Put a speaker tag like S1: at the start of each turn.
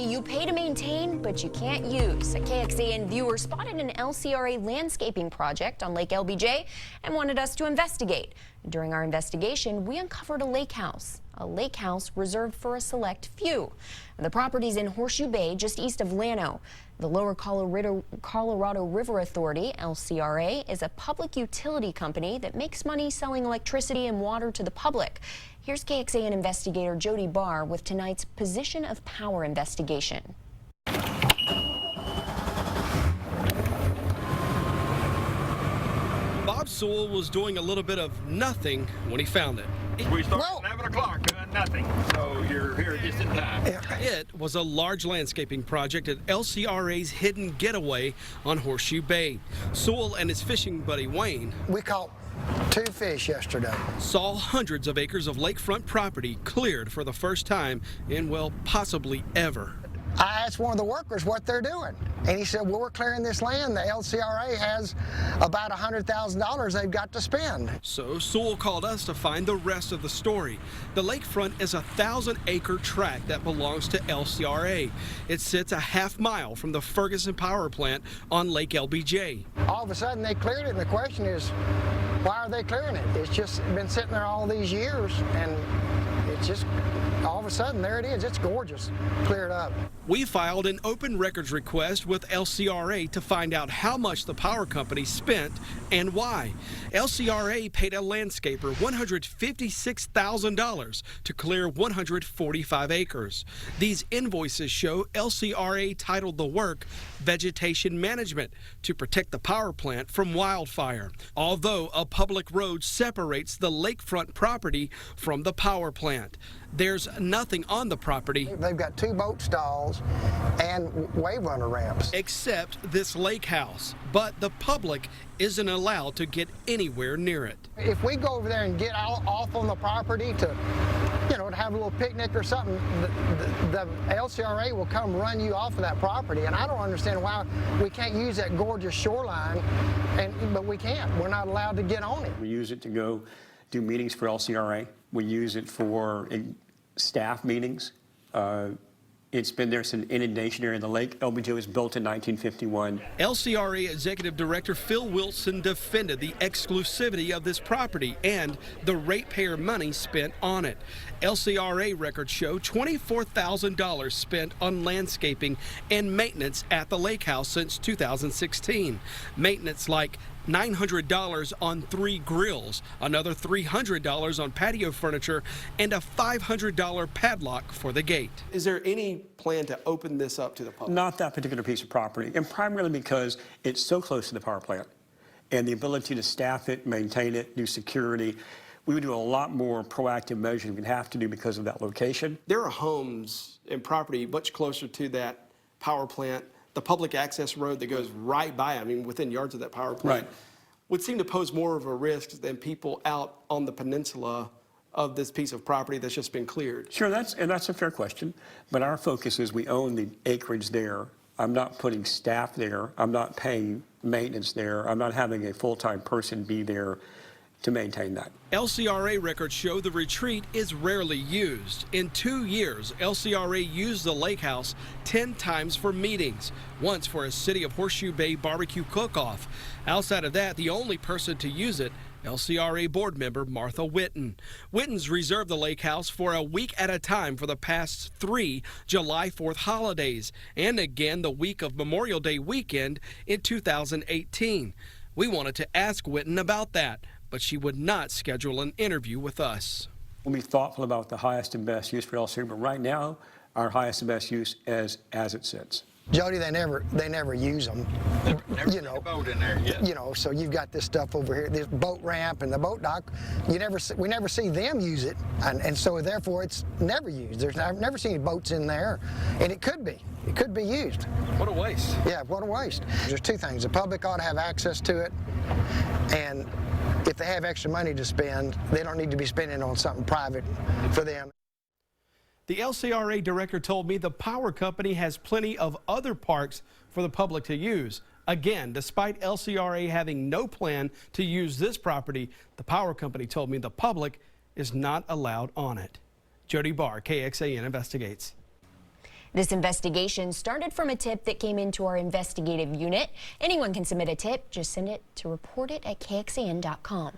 S1: You pay to maintain, but you can't use. A KXAN viewer spotted an LCRA landscaping project on Lake LBJ and wanted us to investigate. During our investigation, we uncovered a lake house reserved for a select few. The property's in Horseshoe Bay, just east of Llano. The Lower Colorado River Authority, LCRA, is a public utility company that makes money selling electricity and water to the public. Here's KXAN investigator Jody with tonight's position of power investigation.
S2: Bob Sewell was doing a little bit of nothing when he found it.
S3: We started at 11 o'clock doing nothing, so you're here just in time.
S2: It was a large landscaping project at LCRA's hidden getaway on Horseshoe Bay. Sewell and his fishing buddy Wayne,
S4: we caught 2 fish yesterday,
S2: saw hundreds of acres of lakefront property cleared for the first time in, well, possibly ever.
S4: I asked one of the workers what they're doing, and he said, well, we're clearing this land. The LCRA has about $100,000 they've got to spend.
S2: So Sewell called us to find the rest of the story. The lakefront is a 1,000-acre tract that belongs to LCRA. It sits a half-mile from the Ferguson power plant on Lake LBJ.
S4: All of a sudden they cleared it, and the question is, why are they clearing it? It's just been sitting there all these years, and it's just all of a sudden there it is. It's gorgeous, cleared up.
S2: We filed an open records request with LCRA to find out how much the power company spent and why. LCRA paid a landscaper $156,000 to clear 145 acres. These invoices show LCRA titled the work Vegetation Management to protect the power plant from wildfire, although a public road separates the lakefront property from the power plant. There's nothing on the property.
S4: They've got 2 boat stalls and wave runner ramps.
S2: Except this lake house, but the public isn't allowed to get anywhere near it.
S4: If we go over there and get off on the property to have a little picnic or something, the LCRA will come run you off of that property, and I don't understand why we can't use that gorgeous shoreline, but we can't. We're not allowed to get on it.
S5: We use it to go do meetings for LCRA. We use it for staff meetings. It's been there since inundation area of the lake. LBJ was built in 1951.
S2: LCRA Executive Director Phil Wilson defended the exclusivity of this property and the ratepayer money spent on it. LCRA records show $24,000 spent on landscaping and maintenance at the lake house since 2016. Maintenance like $900 on 3 grills, another $300 on patio furniture, and a $500 padlock for the gate. Is there any plan to open this up to the public?
S5: Not that particular piece of property, and primarily because it's so close to the power plant, and the ability to staff it, maintain it, do security. We would do a lot more proactive measures we'd have to do because of that location.
S2: There are homes and property much closer to that power plant. The public access road that goes right by, within yards of that power plant,
S5: right,
S2: would seem to pose more of a risk than people out on the peninsula of this piece of property that's just been cleared.
S5: Sure, that's a fair question, but our focus is we own the acreage there. I'm not putting staff there. I'm not paying maintenance there. I'm not having a full-time person be there to maintain that.
S2: LCRA records show the retreat is rarely used. In 2 years, LCRA used the lake house 10 times for meetings, once for a City of Horseshoe Bay barbecue cook-off. Outside of that, the only person to use it, LCRA board member Martha Witten. Witten's reserved the lake house for a week at a time for the past 3 July 4th holidays, and again the week of Memorial Day weekend in 2018. We wanted to ask Witten about that, but she would not schedule an interview with us.
S5: We'll be thoughtful about the highest and best use for LCRA, but right now, our highest and best use as it sits.
S4: Jody, they never use them.
S3: Never seen a boat in there yet.
S4: So you've got this stuff over here, this boat ramp and the boat dock. We never see them use it, and so therefore it's never used. I've never seen boats in there, and it could be used.
S2: What a waste.
S4: Yeah, what a waste. There's 2 things. The public ought to have access to it, and if they have extra money to spend, they don't need to be spending on something private for them.
S2: The LCRA director told me the power company has plenty of other parks for the public to use. Again, despite LCRA having no plan to use this property, the power company told me the public is not allowed on it. Jody, KXAN investigates.
S1: This investigation started from a tip that came into our investigative unit. Anyone can submit a tip. Just send it to reportit@kxan.com.